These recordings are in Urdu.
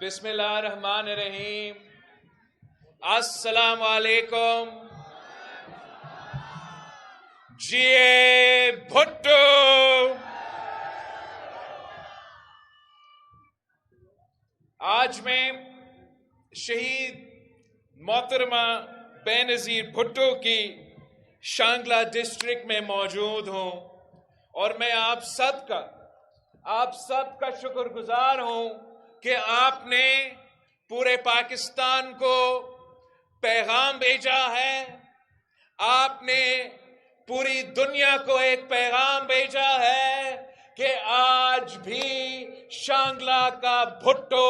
بسم اللہ الرحمن الرحیم۔ السلام علیکم۔ جیے بھٹو۔ آج میں شہید محترمہ بے نظیر بھٹو کی شانگلہ ڈسٹرکٹ میں موجود ہوں اور میں آپ سب کا شکر گزار ہوں کہ آپ نے پورے پاکستان کو پیغام بھیجا ہے، آپ نے پوری دنیا کو ایک پیغام بھیجا ہے کہ آج بھی شانگلہ کا بھٹو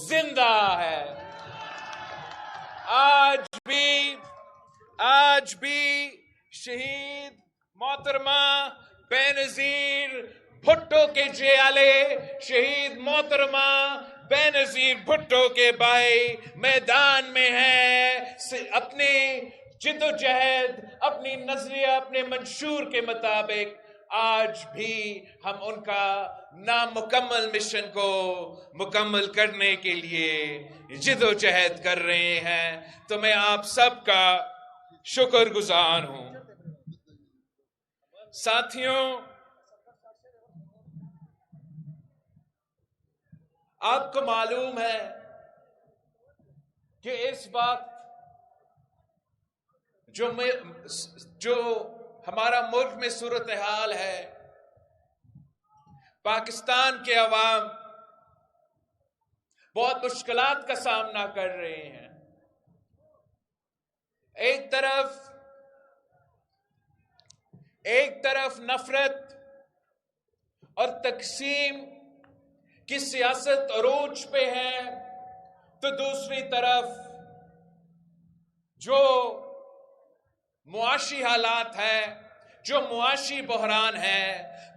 زندہ ہے۔ آج بھی شہید محترمہ بے نظیر بھٹو کے جیالے شہید محترمہ بے نظیر بھٹو کے بھائی میدان میں ہیں، اپنی جد و جہد، اپنی نظریہ، اپنے منشور کے مطابق آج بھی ہم ان کا نامکمل مشن کو مکمل کرنے کے لیے جد و جہد کر رہے ہیں۔ تو میں آپ سب کا شکر گزار ہوں۔ ساتھیوں، آپ کو معلوم ہے کہ اس وقت جو ہمارا ملک میں صورتحال ہے، پاکستان کے عوام بہت مشکلات کا سامنا کر رہے ہیں۔ ایک طرف نفرت اور تقسیم کی سیاست عروج پہ ہے، تو دوسری طرف جو معاشی حالات ہیں، جو معاشی بحران ہے،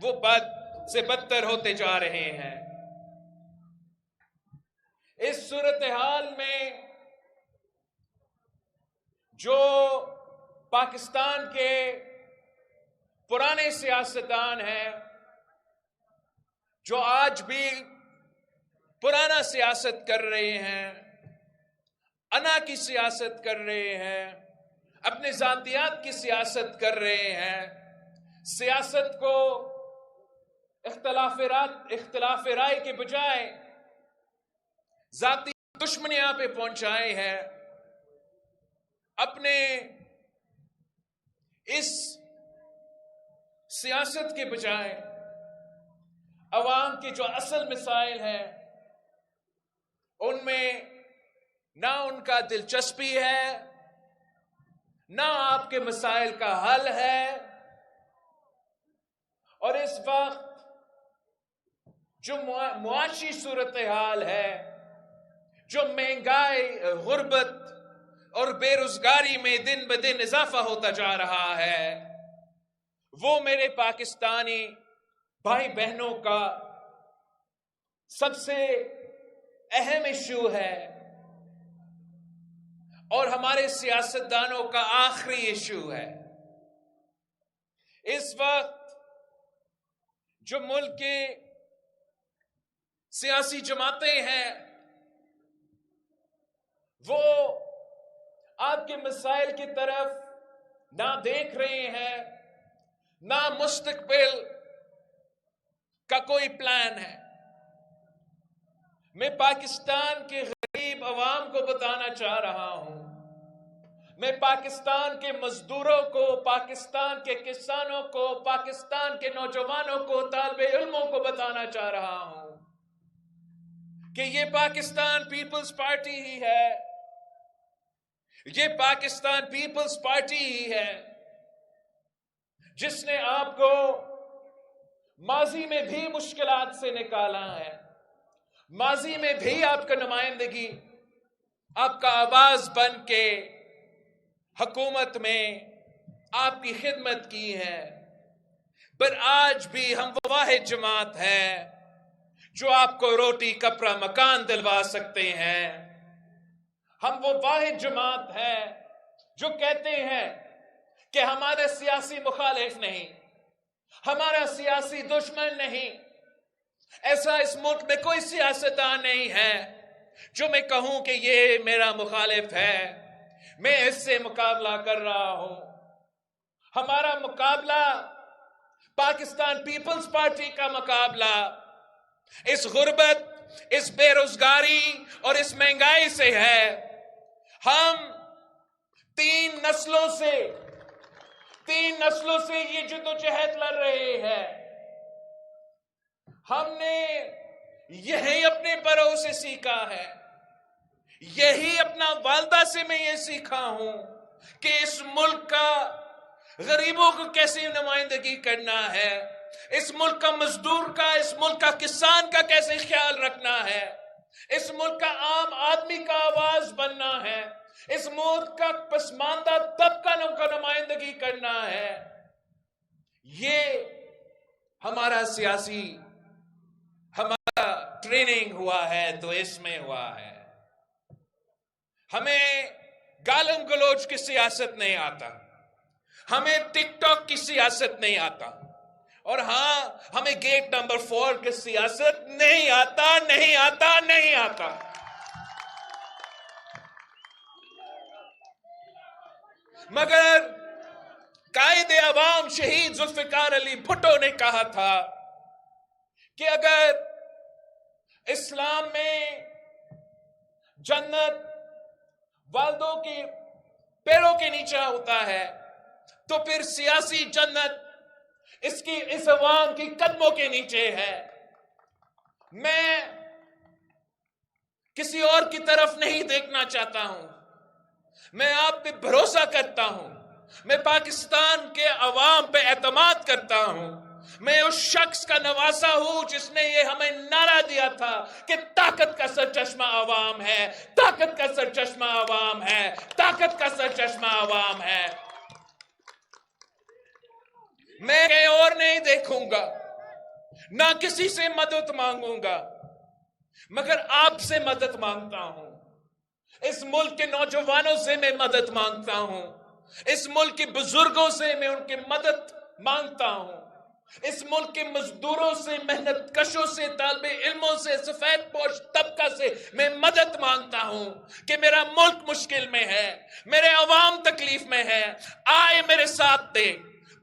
وہ بد سے بدتر ہوتے جا رہے ہیں۔ اس صورتحال میں جو پاکستان کے پرانے سیاستدان ہیں، جو آج بھی پرانا سیاست کر رہے ہیں، انا کی سیاست کر رہے ہیں، اپنے ذاتیات کی سیاست کر رہے ہیں، سیاست کو اختلاف رائے کے بجائے ذاتی دشمنیاں پہ پہنچائے ہیں، اپنے اس سیاست کے بجائے عوام کے جو اصل مسائل ہیں ان میں نہ ان کا دلچسپی ہے، نہ آپ کے مسائل کا حل ہے، اور اس وقت جو معاشی صورتحال ہے، جو مہنگائی، غربت اور بے روزگاری میں دن بدن اضافہ ہوتا جا رہا ہے، وہ میرے پاکستانی بھائی بہنوں کا سب سے اہم ایشو ہے اور ہمارے سیاستدانوں کا آخری ایشو ہے۔ اس وقت جو ملک کے سیاسی جماعتیں ہیں وہ آپ کے مسائل کی طرف نہ دیکھ رہے ہیں، نہ مستقبل کا کوئی پلان ہے۔ میں پاکستان کے غریب عوام کو بتانا چاہ رہا ہوں، میں پاکستان کے مزدوروں کو، پاکستان کے کسانوں کو، پاکستان کے نوجوانوں کو، طالب علموں کو بتانا چاہ رہا ہوں کہ یہ پاکستان پیپلز پارٹی ہی ہے، یہ پاکستان پیپلز پارٹی ہی ہے جس نے آپ کو ماضی میں بھی مشکلات سے نکالا ہے، ماضی میں بھی آپ کا نمائندگی، آپ کا آواز بن کے حکومت میں آپ کی خدمت کی ہے، پر آج بھی ہم وہ واحد جماعت ہے جو آپ کو روٹی کپڑا مکان دلوا سکتے ہیں، ہم وہ واحد جماعت ہے جو کہتے ہیں کہ ہمارا سیاسی مخالف نہیں، ہمارا سیاسی دشمن نہیں، ایسا اس ملک میں کوئی سیاستدان نہیں ہے جو میں کہوں کہ یہ میرا مخالف ہے، میں اس سے مقابلہ کر رہا ہوں۔ ہمارا مقابلہ پاکستان پیپلز پارٹی کا مقابلہ اس غربت، اس بے روزگاری اور اس مہنگائی سے ہے۔ ہم تین نسلوں سے یہ جدوجہد لڑ رہے ہیں۔ ہم نے یہی اپنے بڑوں سے سیکھا ہے، یہی اپنا والدہ سے میں یہ سیکھا ہوں کہ اس ملک کا غریبوں کو کیسے نمائندگی کرنا ہے، اس ملک کا مزدور کا، اس ملک کا کسان کا کیسے خیال رکھنا ہے، اس ملک کا عام آدمی کا آواز بننا ہے، اس ملک کا پسماندہ طبقہ کا نمائندگی کرنا ہے۔ یہ ہمارا سیاسی ٹریننگ ہوا ہے تو اس میں ہوا ہے۔ ہمیں گالم گلوچ کی سیاست نہیں آتا، ہمیں ٹک ٹاک کی سیاست نہیں آتا، اور ہاں ہمیں گیٹ نمبر 4 کی سیاست نہیں آتا۔ مگر قائد عوام شہید ذوالفقار علی بھٹو نے کہا تھا کہ اگر اسلام میں جنت والدوں کے پیروں کے نیچے ہوتا ہے تو پھر سیاسی جنت اس عوام کی قدموں کے نیچے ہے۔ میں کسی اور کی طرف نہیں دیکھنا چاہتا ہوں، میں آپ پہ بھروسہ کرتا ہوں، میں پاکستان کے عوام پہ اعتماد کرتا ہوں، میں اس شخص کا نواسا ہوں جس نے یہ ہمیں نعرہ دیا تھا کہ طاقت کا سرچشمہ عوام ہے، طاقت کا سرچشمہ عوام ہے، طاقت کا سرچشمہ عوام ہے۔ میں کہیں اور نہیں دیکھوں گا، نہ کسی سے مدد مانگوں گا، مگر آپ سے مدد مانگتا ہوں، اس ملک کے نوجوانوں سے میں مدد مانگتا ہوں، اس ملک کے بزرگوں سے میں ان کی مدد مانگتا ہوں، اس ملک کے مزدوروں سے، محنت کشوں سے، طالب علموں سے، سفید پوش طبقہ سے میں مدد مانگتا ہوں کہ میرا ملک مشکل میں ہے، میرے عوام تکلیف میں ہے، آئے میرے ساتھ دے،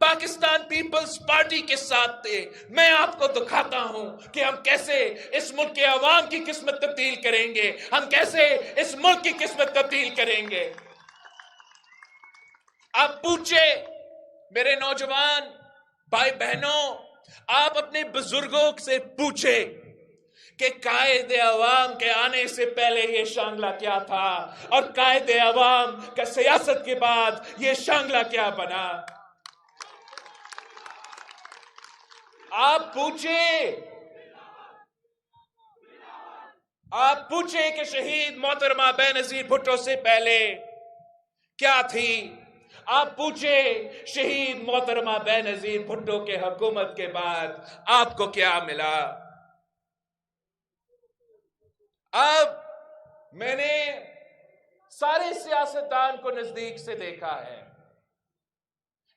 پاکستان پیپلز پارٹی کے ساتھ دے۔ میں آپ کو دکھاتا ہوں کہ ہم کیسے اس ملک کے عوام کی قسمت تبدیل کریں گے، ہم کیسے اس ملک کی قسمت تبدیل کریں گے۔ آپ پوچھے میرے نوجوان بھائی بہنوں، آپ اپنے بزرگوں سے پوچھے کہ قائد عوام کے آنے سے پہلے یہ شانگلہ کیا تھا اور قائد عوام کا سیاست کے بعد یہ شانگلہ کیا بنا۔ آپ پوچھے کہ شہید محترمہ بے نظیر بھٹو سے پہلے کیا تھی، آپ پوچھے شہید محترمہ بے نظیر بھٹو کے حکومت کے بعد آپ کو کیا ملا۔ اب میں نے سارے سیاستدان کو نزدیک سے دیکھا ہے،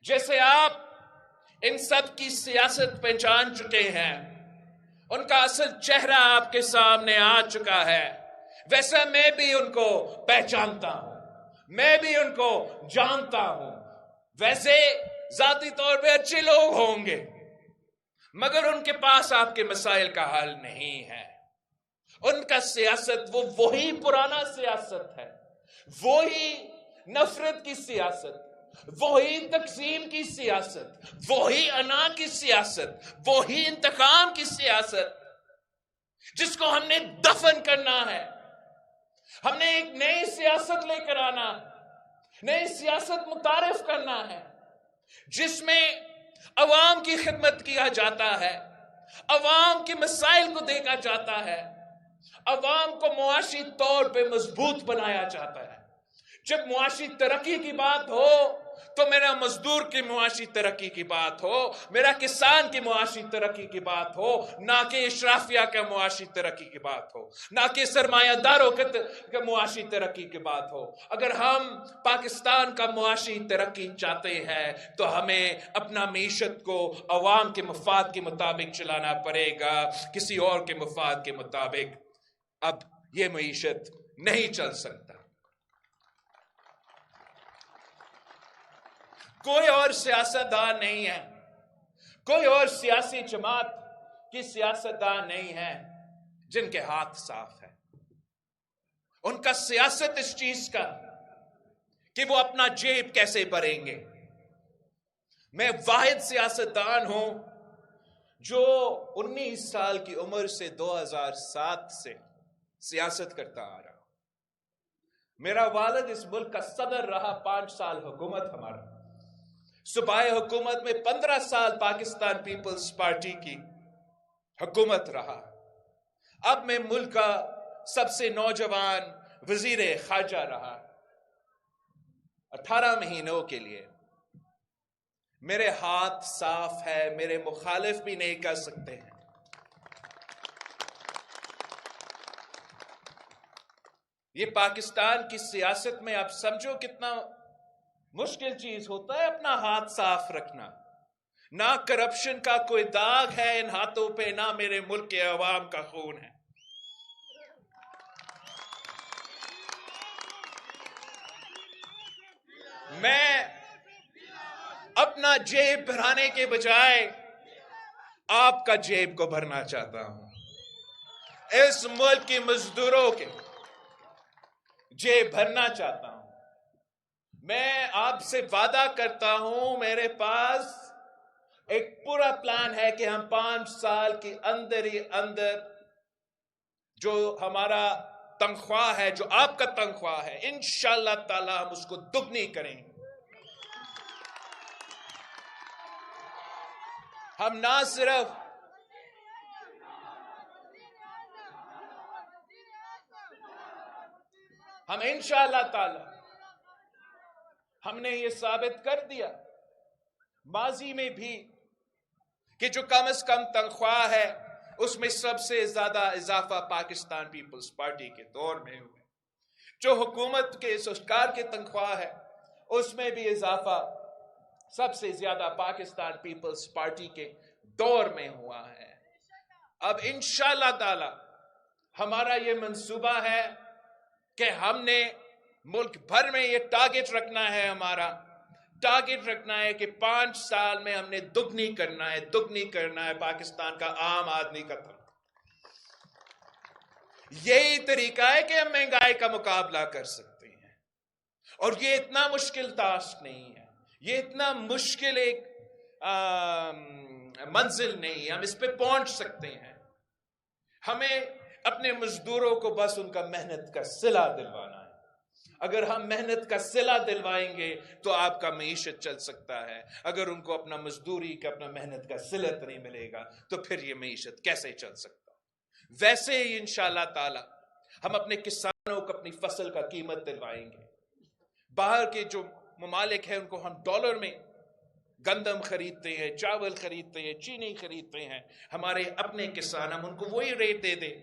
جیسے آپ ان سب کی سیاست پہچان چکے ہیں، ان کا اصل چہرہ آپ کے سامنے آ چکا ہے، ویسا میں بھی ان کو پہچانتا ہوں، میں بھی ان کو جانتا ہوں۔ ویسے ذاتی طور پہ اچھے لوگ ہوں گے، مگر ان کے پاس آپ کے مسائل کا حل نہیں ہے۔ ان کا سیاست وہی پرانا سیاست ہے، وہی نفرت کی سیاست، وہی تقسیم کی سیاست، وہی انا کی سیاست، وہی انتقام کی سیاست، جس کو ہم نے دفن کرنا ہے۔ ہم نے ایک نئی سیاست لے کر آنا، نئی سیاست متعارف کرنا ہے، جس میں عوام کی خدمت کیا جاتا ہے، عوام کے مسائل کو دیکھا جاتا ہے، عوام کو معاشی طور پہ مضبوط بنایا جاتا ہے۔ جب معاشی ترقی کی بات ہو تو میرا مزدور کی معاشی ترقی کی بات ہو، میرا کسان کی معاشی ترقی کی بات ہو، نہ کہ اشرافیہ کا معاشی ترقی کی بات ہو، نہ کہ سرمایہ داروں کے معاشی ترقی کی بات ہو۔ اگر ہم پاکستان کا معاشی ترقی چاہتے ہیں تو ہمیں اپنا معیشت کو عوام کے مفاد کے مطابق چلانا پڑے گا، کسی اور کے مفاد کے مطابق۔ اب یہ معیشت نہیں چل سکتا. کوئی اور سیاستدان نہیں ہے, کوئی اور سیاسی جماعت کی سیاستدان نہیں ہے جن کے ہاتھ صاف ہے. ان کا سیاست اس چیز کا کہ وہ اپنا جیب کیسے بھریں گے. میں واحد سیاستدان ہوں جو 19 سال کی عمر سے 2007 سے سیاست کرتا آ رہا ہوں. میرا والد اس ملک کا صدر رہا 5 سال حکومت ہمارا. صوبائی حکومت میں 15 سال پاکستان پیپلز پارٹی کی حکومت رہا. اب میں ملک کا سب سے نوجوان وزیر خارجہ رہا 18 مہینوں کے لیے. میرے ہاتھ صاف ہے, میرے مخالف بھی نہیں کر سکتے ہیں. یہ پاکستان کی سیاست میں آپ سمجھو کتنا مشکل چیز ہوتا ہے اپنا ہاتھ صاف رکھنا. نہ کرپشن کا کوئی داغ ہے ان ہاتھوں پہ, نہ میرے ملک کے عوام کا خون ہے. میں اپنا جیب بھرانے کے بجائے آپ کا جیب کو بھرنا چاہتا ہوں. اس ملک کی مزدوروں کے جیب بھرنا چاہتا ہوں. میں آپ سے وعدہ کرتا ہوں, میرے پاس ایک پورا پلان ہے کہ ہم 5 سال کے اندر ہی اندر جو ہمارا تنخواہ ہے, جو آپ کا تنخواہ ہے, انشاءاللہ تعالی ہم اس کو دگنی کریں گے. ہم نہ صرف ہم انشاءاللہ تعالی ہم نے یہ ثابت کر دیا ماضی میں بھی کہ جو کم از کم تنخواہ ہے اس میں سب سے زیادہ اضافہ پاکستان پیپلز پارٹی کے دور میں ہوئے. جو حکومت کے سرکار کی تنخواہ ہے اس میں بھی اضافہ سب سے زیادہ پاکستان پیپلز پارٹی کے دور میں ہوا ہے. اب انشاءاللہ تعالی ہمارا یہ منصوبہ ہے کہ ہم نے ملک بھر میں یہ ٹارگٹ رکھنا ہے, ہمارا ٹارگٹ رکھنا ہے کہ 5 سال میں ہم نے دگنی کرنا ہے پاکستان کا عام آدمی کا تنخواہ. یہی طریقہ ہے کہ ہم مہنگائی کا مقابلہ کر سکتے ہیں. اور یہ اتنا مشکل ٹاسک نہیں ہے, یہ اتنا مشکل ایک منزل نہیں ہے, ہم اس پہ پہنچ سکتے ہیں. ہمیں اپنے مزدوروں کو بس ان کا محنت کا صلہ دلوانا ہے. اگر ہم محنت کا صلہ دلوائیں گے تو آپ کا معیشت چل سکتا ہے. اگر ان کو اپنا مزدوری کا, اپنا محنت کا صلت نہیں ملے گا تو پھر یہ معیشت کیسے چل سکتا. ویسے ہی انشاءاللہ تعالی ہم اپنے کسانوں کو اپنی فصل کا قیمت دلوائیں گے. باہر کے جو ممالک ہیں ان کو ہم ڈالر میں گندم خریدتے ہیں, چاول خریدتے ہیں, چینی خریدتے ہیں. ہمارے اپنے کسان, ہم ان کو وہی ریٹ دے دیں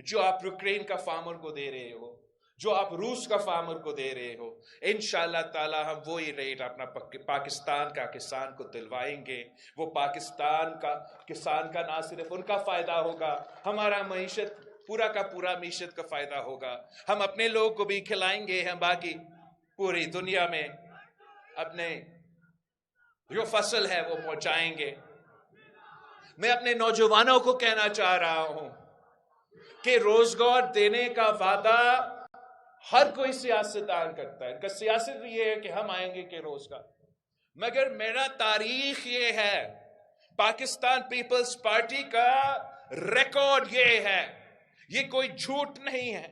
جو آپ یوکرین کا فارمر کو دے رہے ہو, جو آپ روس کا فارمر کو دے رہے ہو. انشاءاللہ تعالی ہم وہی ریٹ اپنا پاکستان کا کسان کو دلوائیں گے. وہ پاکستان کا کسان کا نہ صرف ان کا فائدہ ہوگا, ہمارا معیشت پورا کا پورا معیشت کا فائدہ ہوگا. ہم اپنے لوگ کو بھی کھلائیں گے, ہم باقی پوری دنیا میں اپنے جو فصل ہے وہ پہنچائیں گے. میں اپنے نوجوانوں کو کہنا چاہ رہا ہوں کہ روزگار دینے کا وعدہ ہر کوئی سیاستدان کرتا ہے. ان کا سیاست بھی یہ ہے کہ ہم آئیں گے کہ روزگار, مگر میرا تاریخ یہ ہے, پاکستان پیپلز پارٹی کا ریکارڈ یہ ہے, یہ کوئی جھوٹ نہیں ہے,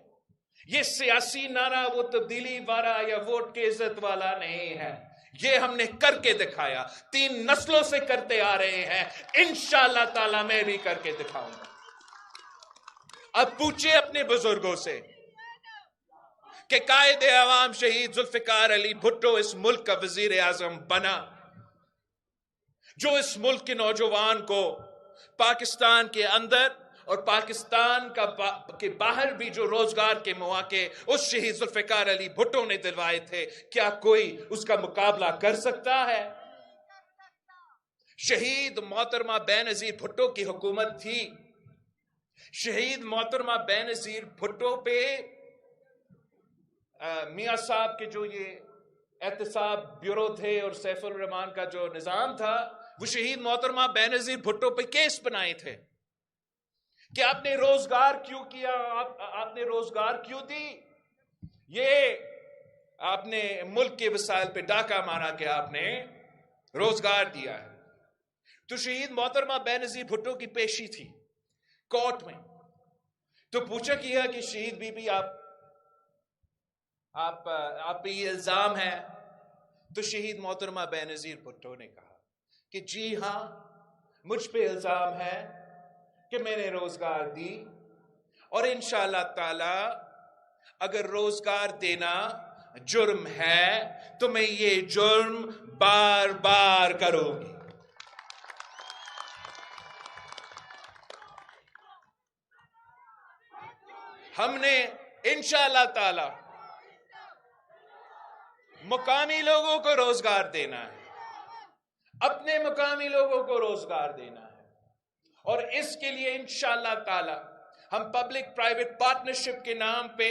یہ سیاسی نعرہ وہ تبدیلی والا یا ووٹ کے عزت والا نہیں ہے. یہ ہم نے کر کے دکھایا, 3 نسلوں سے کرتے آ رہے ہیں. انشاءاللہ تعالی میں بھی کر کے دکھاؤں گا. اب پوچھیں اپنے بزرگوں سے کہ قائد عوام شہید ذوالفقار علی بھٹو اس ملک کا وزیر اعظم بنا, جو اس ملک کے نوجوان کو پاکستان کے اندر اور پاکستان کے باہر بھی جو روزگار کے مواقع اس شہید ذوالفقار علی بھٹو نے دلوائے تھے, کیا کوئی اس کا مقابلہ کر سکتا ہے؟ شہید محترمہ بے نظیر بھٹو کی حکومت تھی, شہید محترمہ بینظیر بھٹو پہ میاں صاحب کے جو یہ احتساب بیورو تھے اور سیف الرحمان کا جو نظام تھا، وہ شہید محترمہ بینظیر بھٹو پہ کیس بنائے تھے کہ آپ نے روزگار کیوں کیا، آپ نے روزگار کیوں دی، یہ آپ نے ملک کے وسائل پہ ڈاکہ مارا کہ آپ نے روزگار دیا ہے۔ تو شہید محترمہ بینظیر بھٹو کی پیشی تھی کورٹ میں، تو پوچھا کیا کہ شہید بی بی آپ پہ یہ الزام ہے، تو شہید محترمہ بینظیر بھٹو نے کہا کہ جی ہاں، مجھ پہ الزام ہے کہ میں نے روزگار دی، اور انشاءاللہ تعالی اگر روزگار دینا جرم ہے تو میں یہ جرم بار بار کروں گی۔ ہم نے انشاءاللہ تعالی مقامی لوگوں کو روزگار دینا ہے، اپنے مقامی لوگوں کو روزگار دینا ہے، اور اس کے لیے انشاءاللہ تعالی ہم پبلک پرائیویٹ پارٹنرشپ کے نام پہ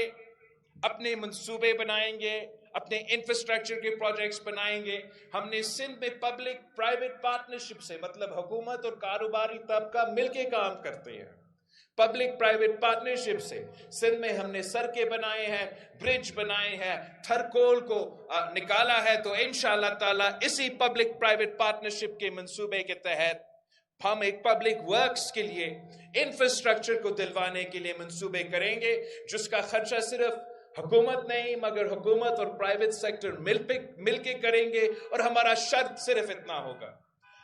اپنے منصوبے بنائیں گے، اپنے انفراسٹرکچر کے پروجیکٹس بنائیں گے۔ ہم نے سندھ میں پبلک پرائیویٹ پارٹنرشپ سے، مطلب حکومت اور کاروباری طبقہ مل کے کام کرتے ہیں، پبلک پرائیویٹ پارٹنرشپ سے سندھ میں ہم نے سڑکیں بنائے ہیں، برج بنائے ہیں، تھرکول کو نکالا ہے۔ تو انشاءاللہ تعالی اسی پبلک پرائیویٹ پارٹنرشپ کے منصوبے کے تحت ہم ایک پبلک ورکس کے لیے انفراسٹرکچر کو دلوانے کے لیے منصوبے کریں گے، جس کا خرچہ صرف حکومت نہیں مگر حکومت اور پرائیویٹ سیکٹر مل کے کریں گے، اور ہمارا شرط صرف اتنا ہوگا۔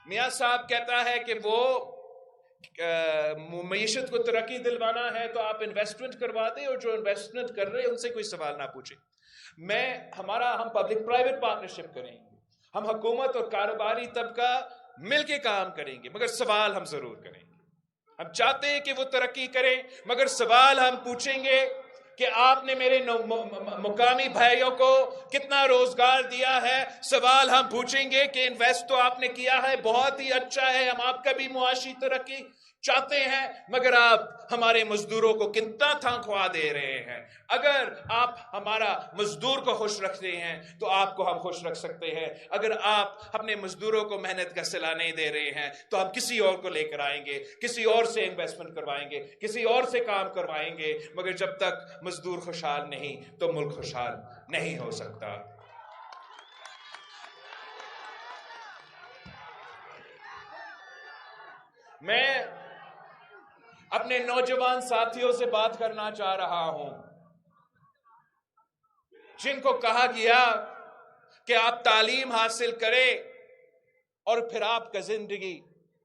میاں صاحب کہتا ہے کہ وہ معیشت کو ترقی دلوانا ہے تو آپ انویسٹمنٹ کروا دیں، اور جو انویسٹمنٹ کر رہے ہیں ان سے کوئی سوال نہ پوچھیں۔ ہم پبلک پرائیویٹ پارٹنرشپ کریں گے، ہم حکومت اور کاروباری طبقہ مل کے کام کریں گے، مگر سوال ہم ضرور کریں گے۔ ہم چاہتے ہیں کہ وہ ترقی کریں، مگر سوال ہم پوچھیں گے کہ آپ نے میرے مقامی بھائیوں کو کتنا روزگار دیا ہے۔ سوال ہم پوچھیں گے کہ انویسٹ تو آپ نے کیا ہے، بہت ہی اچھا ہے، ہم آپ کا بھی معاشی ترقی چاہتے ہیں، مگر آپ ہمارے مزدوروں کو کتنا تنخواہ دے رہے ہیں۔ اگر آپ ہمارا مزدور کو خوش رکھتے ہیں تو آپ کو ہم خوش رکھ سکتے ہیں، اگر آپ اپنے مزدوروں کو محنت کا صلہ نہیں دے رہے ہیں تو ہم کسی اور کو لے کر آئیں گے، کسی اور سے انویسٹمنٹ کروائیں گے، کسی اور سے کام کروائیں گے، مگر جب تک مزدور خوشحال نہیں تو ملک خوشحال نہیں ہو سکتا۔ میں اپنے نوجوان ساتھیوں سے بات کرنا چاہ رہا ہوں جن کو کہا گیا کہ آپ تعلیم حاصل کریں اور پھر آپ کا زندگی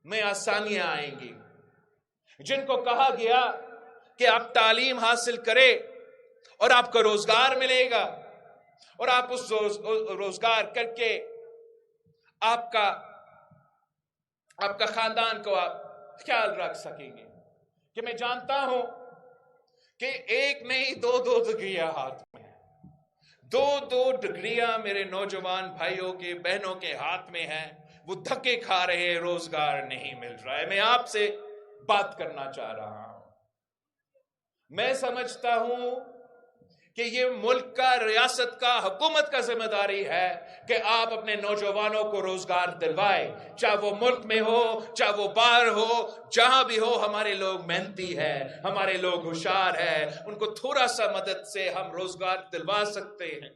میں آسانیاں آئیں گی، جن کو کہا گیا کہ آپ تعلیم حاصل کریں اور آپ کو روزگار ملے گا، اور آپ اس روزگار کر کے آپ کا خاندان کو آپ خیال رکھ سکیں گے۔ کہ میں جانتا ہوں کہ ایک نہیں دو ڈگریاں ہاتھ میں ہیں، دو ڈگریاں میرے نوجوان بھائیوں کے بہنوں کے ہاتھ میں ہیں، وہ دھکے کھا رہے ہیں، روزگار نہیں مل رہا ہے۔ میں آپ سے بات کرنا چاہ رہا ہوں۔ میں سمجھتا ہوں کہ یہ ملک کا، ریاست کا، حکومت کا ذمہ داری ہے کہ آپ اپنے نوجوانوں کو روزگار دلوائے، چاہے وہ ملک میں ہو، چاہے وہ باہر ہو، جہاں بھی ہو۔ ہمارے لوگ محنتی ہیں، ہمارے لوگ ہوشیار ہیں، ان کو تھوڑا سا مدد سے ہم روزگار دلوا سکتے ہیں۔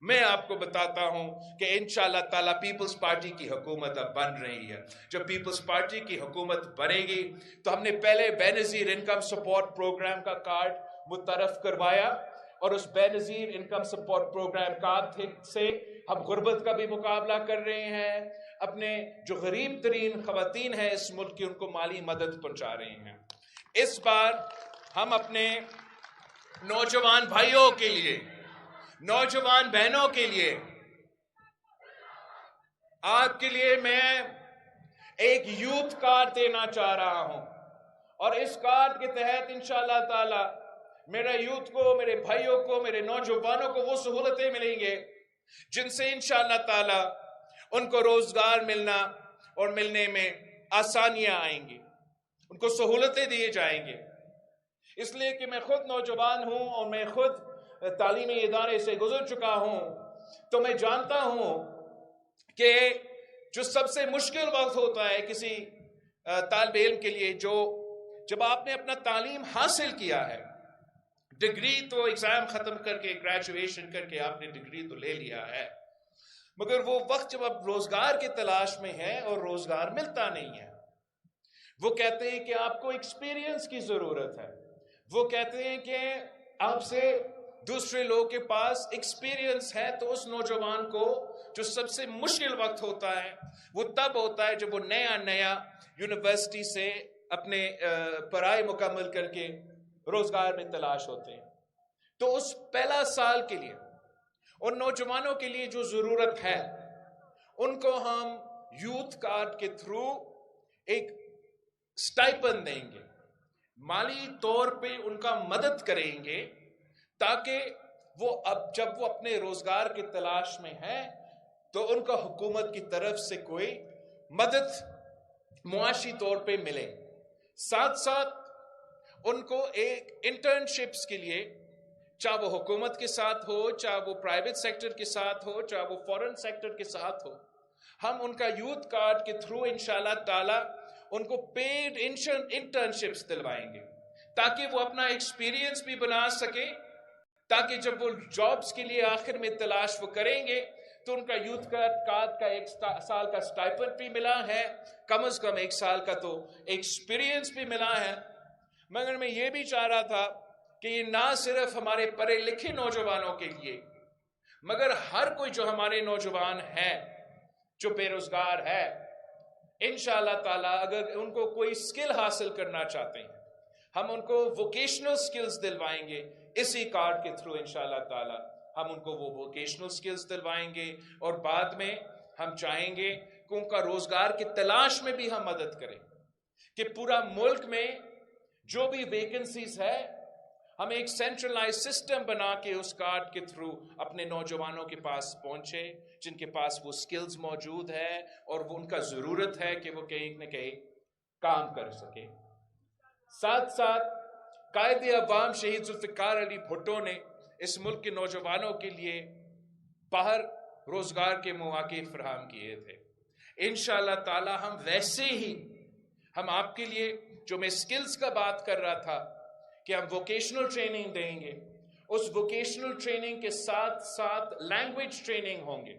میں آپ کو بتاتا ہوں کہ انشاءاللہ تعالیٰ پیپلز پارٹی کی حکومت اب بن رہی ہے۔ جب پیپلز پارٹی کی حکومت بنے گی تو ہم نے پہلے بے نظیر انکم سپورٹ پروگرام کا کارڈ متعارف کروایا، اور اس بے نظیر انکم سپورٹ پروگرام کارڈ سے ہم غربت کا بھی مقابلہ کر رہے ہیں، اپنے جو غریب ترین خواتین ہیں اس ملک کی ان کو مالی مدد پہنچا رہے ہیں۔ اس بار ہم اپنے نوجوان بھائیوں کے لیے، نوجوان بہنوں کے لیے، آپ کے لیے میں ایک یوتھ کارڈ دینا چاہ رہا ہوں، اور اس کارڈ کے تحت انشاءاللہ تعالی میرے یوتھ کو، میرے بھائیوں کو، میرے نوجوانوں کو وہ سہولتیں ملیں گے جن سے انشاءاللہ تعالی ان کو روزگار ملنا اور ملنے میں آسانیاں آئیں گی، ان کو سہولتیں دیے جائیں گے۔ اس لیے کہ میں خود نوجوان ہوں اور میں خود تعلیمی ادارے سے گزر چکا ہوں، تو میں جانتا ہوں کہ جو سب سے مشکل وقت ہوتا ہے کسی طالب علم کے لیے، جب آپ نے اپنا تعلیم حاصل کیا ہے، ڈگری تو ایگزام ختم کر کے گریجویشن کر کے آپ نے ڈگری تو لے لیا ہے، مگر وہ وقت جب آپ روزگار کی تلاش میں ہیں اور روزگار ملتا نہیں ہے، وہ کہتے ہیں کہ آپ کو ایکسپیرینس کی ضرورت ہے، وہ کہتے ہیں کہ آپ سے دوسرے لوگوں کے پاس ایکسپیرینس ہے، تو اس نوجوان کو جو سب سے مشکل وقت ہوتا ہے وہ تب ہوتا ہے جب وہ نیا یونیورسٹی سے اپنے پڑھائی مکمل کر کے روزگار میں تلاش ہوتے ہیں۔ تو اس پہلا سال کے لیے ان نوجوانوں کے لیے جو ضرورت ہے، ان کو ہم یوتھ کارڈ کے تھرو ایک سٹائپن دیں گے، مالی طور پہ ان کا مدد کریں گے، تاکہ وہ اب جب وہ اپنے روزگار کی تلاش میں ہیں تو ان کا حکومت کی طرف سے کوئی مدد معاشی طور پہ ملے۔ ساتھ ساتھ ان کو ایک انٹرنشپس کے لیے، چاہے وہ حکومت کے ساتھ ہو، چاہے وہ پرائیویٹ سیکٹر کے ساتھ ہو، چاہے وہ فورن سیکٹر کے ساتھ ہو، ہم ان کا یوتھ کارڈ کے تھرو انشاءاللہ تعالی ان کو پیڈ انٹرنشپس دلوائیں گے، تاکہ وہ اپنا ایکسپیرینس بھی بنا سکے، تاکہ جب وہ جابز کے لیے آخر میں تلاش وہ کریں گے تو ان کا یوتھ کارڈ کا 1 سال کا سٹائپنڈ بھی ملا ہے، کم از کم 1 سال کا تو ایکسپیرینس بھی ملا ہے۔ مگر میں یہ بھی چاہ رہا تھا کہ یہ نہ صرف ہمارے پڑھے لکھے نوجوانوں کے لیے، مگر ہر کوئی جو ہمارے نوجوان ہے جو بے روزگار ہے، انشاءاللہ تعالیٰ اگر ان کو کوئی سکل حاصل کرنا چاہتے ہیں، ہم ان کو ووکیشنل سکلز دلوائیں گے اسی کارڈ کے تھرو، انشاءاللہ تعالیٰ ہم ان کو وہ ووکیشنل سکلز دلوائیں گے، اور بعد میں ہم چاہیں گے کہ ان کا روزگار کی تلاش میں بھی ہم مدد کریں، کہ پورا ملک میں جو بھی ویکنسیز ہے ہم ایک سینٹرلائز سسٹم بنا کے اس کارڈ کے تھرو اپنے نوجوانوں کے پاس پہنچے، جن کے پاس وہ سکلز موجود ہے اور وہ ان کا ضرورت ہے کہ وہ کہیں نہ کہیں کام کر سکے۔ ساتھ ساتھ قائد عوام شہید ذوالفقار علی بھٹو نے اس ملک کے نوجوانوں کے لیے باہر روزگار کے مواقع فراہم کیے تھے۔ انشاءاللہ تعالی ہم ویسے ہی ہم آپ کے لیے، جو میں سکلز کا بات کر رہا تھا کہ ہم ووکیشنل ٹریننگ دیں گے، اس ووکیشنل ٹریننگ کے ساتھ ساتھ لینگویج ٹریننگ ہوں گے،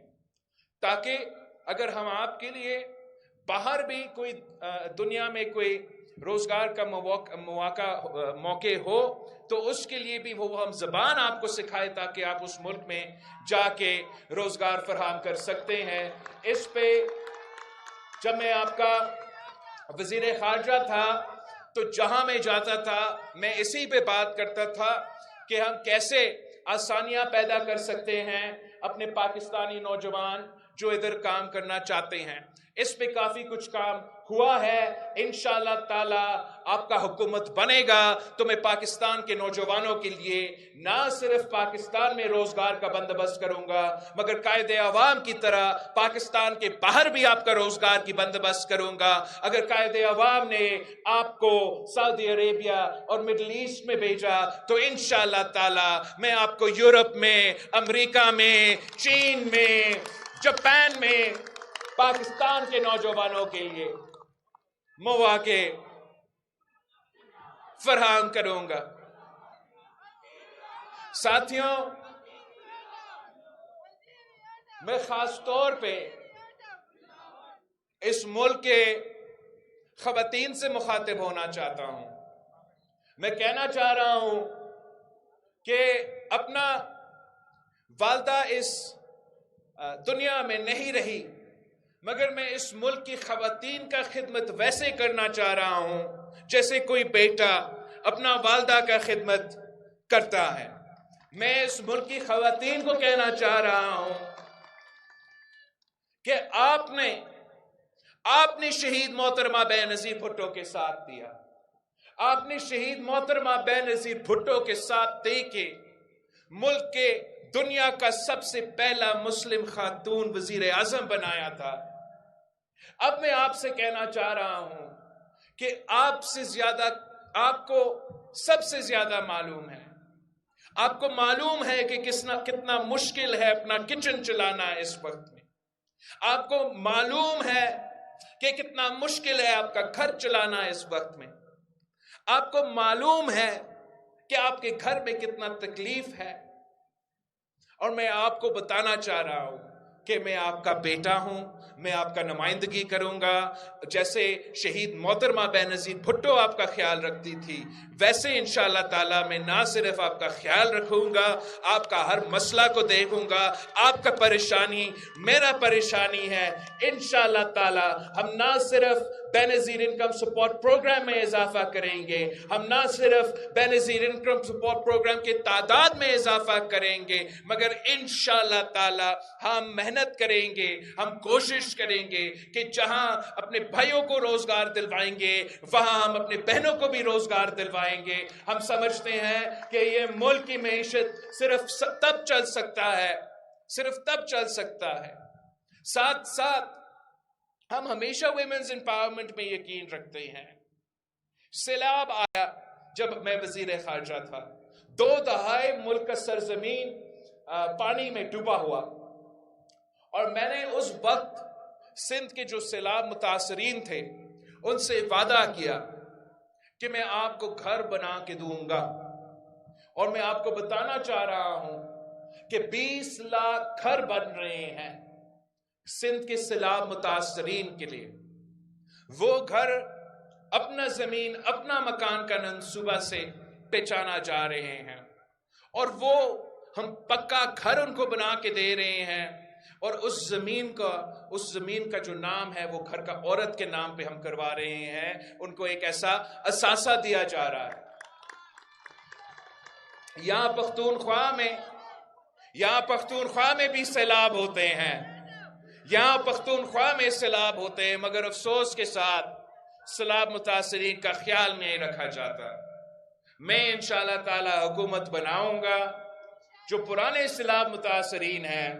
تاکہ اگر ہم آپ کے لیے باہر بھی کوئی دنیا میں کوئی روزگار کا موقع ہو تو اس کے لیے بھی وہ ہم زبان آپ کو سکھائے، تاکہ آپ اس ملک میں جا کے روزگار فراہم کر سکتے ہیں۔ اس پہ جب میں آپ کا وزیر خارجہ تھا تو جہاں میں جاتا تھا میں اسی پہ بات کرتا تھا کہ ہم کیسے آسانیاں پیدا کر سکتے ہیں اپنے پاکستانی نوجوان جو ادھر کام کرنا چاہتے ہیں۔ اس پہ کافی کچھ کام ہوا ہے، انشاءاللہ تعالی آپ کا حکومت بنے گا تو میں پاکستان کے نوجوانوں کے لیے نہ صرف پاکستان میں روزگار کا بندوبست کروں گا، مگر قائد عوام کی طرح پاکستان کے باہر بھی آپ کا روزگار کی بندوبست کروں گا۔ اگر قائد عوام نے آپ کو سعودی عربیہ اور مڈل ایسٹ میں بھیجا تو انشاءاللہ تعالی میں آپ کو یورپ میں، امریکہ میں، چین میں، جاپان میں پاکستان کے نوجوانوں کے لیے مواقع فراہم کروں گا۔ ساتھیوں، میں خاص طور پہ اس ملک کے خواتین سے مخاطب ہونا چاہتا ہوں۔ میں کہنا چاہ رہا ہوں کہ اپنا والدہ اس دنیا میں نہیں رہی، مگر میں اس ملک کی خواتین کا خدمت ویسے کرنا چاہ رہا ہوں جیسے کوئی بیٹا اپنا والدہ کا خدمت کرتا ہے۔ میں اس ملک کی خواتین کو کہنا چاہ رہا ہوں کہ آپ نے شہید محترمہ بے نظیر بھٹو کے ساتھ دیا، آپ نے شہید محترمہ بے نظیر بھٹو کے ساتھ دے کے ملک کے دنیا کا سب سے پہلا مسلم خاتون وزیر اعظم بنایا تھا۔ اب میں آپ سے کہنا چاہ رہا ہوں کہ آپ سے زیادہ آپ کو سب سے زیادہ معلوم ہے. آپ کو معلوم ہے کہ کتنا مشکل ہے اپنا کچن چلانا اس وقت میں. آپ کو معلوم ہے کہ کتنا مشکل ہے آپ کا گھر چلانا اس وقت میں. آپ کو معلوم ہے کہ آپ کے گھر میں کتنا تکلیف ہے. اور میں آپ کو بتانا چاہ رہا ہوں کہ میں آپ کا بیٹا ہوں. میں آپ کا نمائندگی کروں گا. جیسے شہید محترمہ بینظیر بھٹو آپ کا خیال رکھتی تھی, ویسے انشاءاللہ تعالی میں نہ صرف آپ کا خیال رکھوں گا, آپ کا ہر مسئلہ کو دیکھوں گا. آپ کا پریشانی میرا پریشانی ہے. انشاءاللہ تعالی ہم نہ صرف بینظیر انکم سپورٹ پروگرام میں اضافہ کریں گے, ہم نہ صرف بینظیر انکم سپورٹ پروگرام کی تعداد میں اضافہ کریں گے, مگر انشاءاللہ تعالی ہم محنت کریں گے, ہم کوشش کریں گے کہ جہاں اپنے بھائیوں کو روزگار دلوائیں گے وہاں ہم اپنے بہنوں کو بھی روزگار دلوائیں گے. ہم سمجھتے ہیں کہ یہ ملک کی معیشت صرف تب چل سکتا ہے. ساتھ ساتھ ہم ہمیشہ ویمنز امپاورمنٹ میں یقین رکھتے ہیں. سیلاب آیا جب میں وزیر خارجہ تھا, 2 دہائے ملک کا سرزمین پانی میں ڈوبا ہوا, اور میں نے اس وقت سندھ کے جو سیلاب متاثرین تھے ان سے وعدہ کیا کہ میں آپ کو گھر بنا کے دوں گا. اور میں آپ کو بتانا چاہ رہا ہوں کہ 20 لاکھ گھر بن رہے ہیں سندھ کے سیلاب متاثرین کے لیے. وہ گھر اپنا زمین اپنا مکان کا منصوبہ سے پہچانا جا رہے ہیں, اور وہ ہم پکا گھر ان کو بنا کے دے رہے ہیں. اور اس زمین کا جو نام ہے وہ گھر کا عورت کے نام پہ ہم کروا رہے ہیں. ان کو ایک ایسا اثاثہ دیا جا رہا ہے. یہاں پختونخوا میں بھی سیلاب ہوتے ہیں, یہاں پختونخوا میں سیلاب ہوتے ہیں, مگر افسوس کے ساتھ سیلاب متاثرین کا خیال نہیں رکھا جاتا. میں انشاءاللہ تعالی حکومت بناؤں گا. جو پرانے سیلاب متاثرین ہیں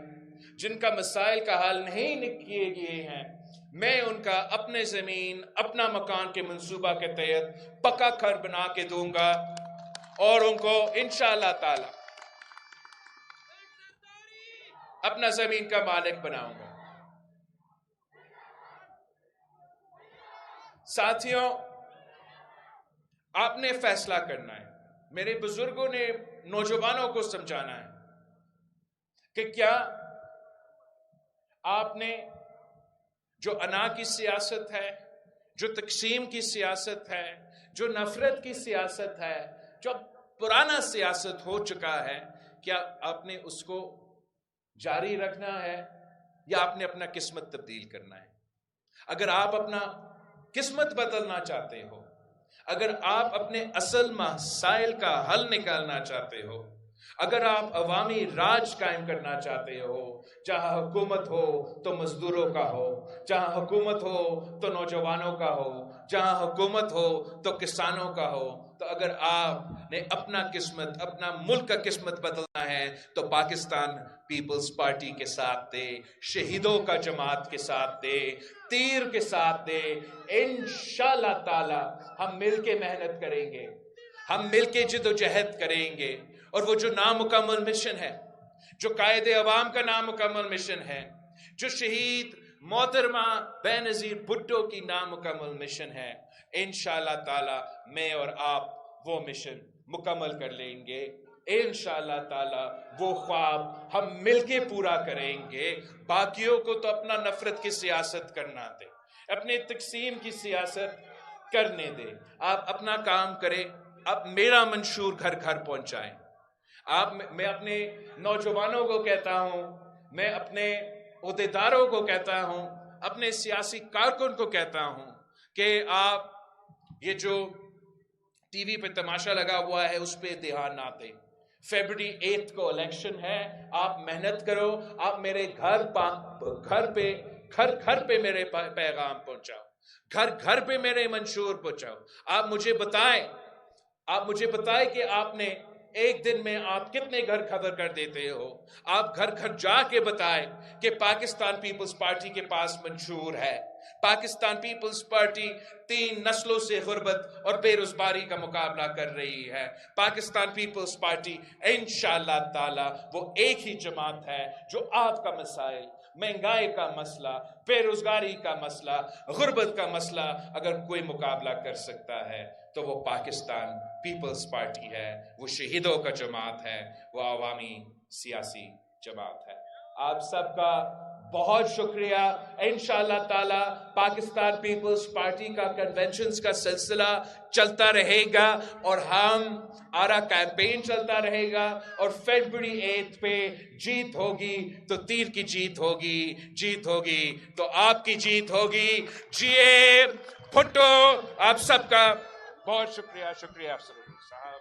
جن کا مسائل کا حل نہیں کیے گئے ہیں, میں ان کا اپنے زمین اپنا مکان کے منصوبہ کے تحت پکا گھر بنا کے دوں گا, اور ان کو انشاءاللہ تعالی اپنا زمین کا مالک بناؤں گا. ساتھیوں, آپ نے فیصلہ کرنا ہے. میرے بزرگوں نے نوجوانوں کو سمجھانا ہے کہ کیا آپ نے جو انا کی سیاست ہے, جو تقسیم کی سیاست ہے, جو نفرت کی سیاست ہے, جو پرانا سیاست ہو چکا ہے, کیا آپ نے اس کو جاری رکھنا ہے یا آپ نے اپنا قسمت تبدیل کرنا ہے؟ اگر آپ اپنا قسمت بدلنا چاہتے ہو, اگر آپ اپنے اصل مسائل کا حل نکالنا چاہتے ہو, اگر آپ عوامی راج قائم کرنا چاہتے ہو, جہاں حکومت ہو تو مزدوروں کا ہو, جہاں حکومت ہو تو نوجوانوں کا ہو, جہاں حکومت ہو تو کسانوں کا ہو, تو اگر آپ نے اپنا قسمت, اپنا ملک کا قسمت بدلنا ہے تو پاکستان پیپلز پارٹی کے ساتھ دے, شہیدوں کا جماعت کے ساتھ دے, تیر کے ساتھ دے. انشاءاللہ تعالی ہم مل کے محنت کریں گے, ہم مل کے جدوجہد کریں گے, اور وہ جو نامکمل مشن ہے, جو قائد عوام کا نامکمل مشن ہے, جو شہید محترمہ بینظیر بھٹو کی نامکمل مشن ہے, انشاءاللہ تعالی میں اور آپ وہ مشن مکمل کر لیں گے. انشاءاللہ تعالی وہ خواب ہم مل کے پورا کریں گے. باقیوں کو تو اپنا نفرت کی سیاست کرنا دے, اپنے تقسیم کی سیاست کرنے دے. آپ اپنا کام کریں, آپ میرا منشور گھر گھر پہنچائیں. میں اپنے نوجوانوں کو کہتا ہوں, میں اپنے عہدیداروں کو کہتا ہوں, اپنے سیاسی کارکن کو کہتا ہوں کہ آپ یہ جو ٹی وی پہ تماشا لگا ہوا ہے اس پہ دھیان نہ دیں. فیبرری 8 کو الیکشن ہے, آپ محنت کرو, آپ میرے گھر پہ میرے پیغام پہنچاؤ, گھر پہ میرے منشور پہنچاؤ. آپ مجھے بتائیں کہ آپ نے ایک دن میں آپ کتنے گھر کور کر دیتے ہو؟ آپ گھر گھر جا کے بتائیں کہ پاکستان پیپلز پارٹی کے پاس منشور ہے. پاکستان پیپلز پارٹی 3 نسلوں سے غربت اور بے روزگاری کا مقابلہ کر رہی ہے. پاکستان پیپلز پارٹی انشاءاللہ تعالی وہ ایک ہی جماعت ہے جو آپ کا مسائل، مہنگائی کا مسئلہ، بے روزگاری کا مسئلہ، غربت کا مسئلہ اگر کوئی مقابلہ کر سکتا ہے تو وہ پاکستان پیپلز پارٹی ہے، وہ شہیدوں کا جماعت ہے، وہ عوامی سیاسی جماعت ہے. آپ سب کا بہت شکریہ. انشاءاللہ تعالی پاکستان پیپلز پارٹی کا کنونشنز کا سلسلہ چلتا رہے گا اور ہمارا کیمپین چلتا رہے گا اور فیبرری 8 پہ جیت ہوگی تو تیر کی جیت ہوگی، جیت ہوگی تو آپ کی جیت ہوگی. جیے بھٹو. آپ سب کا بہت شکریہ. شکریہ افسر صاحب.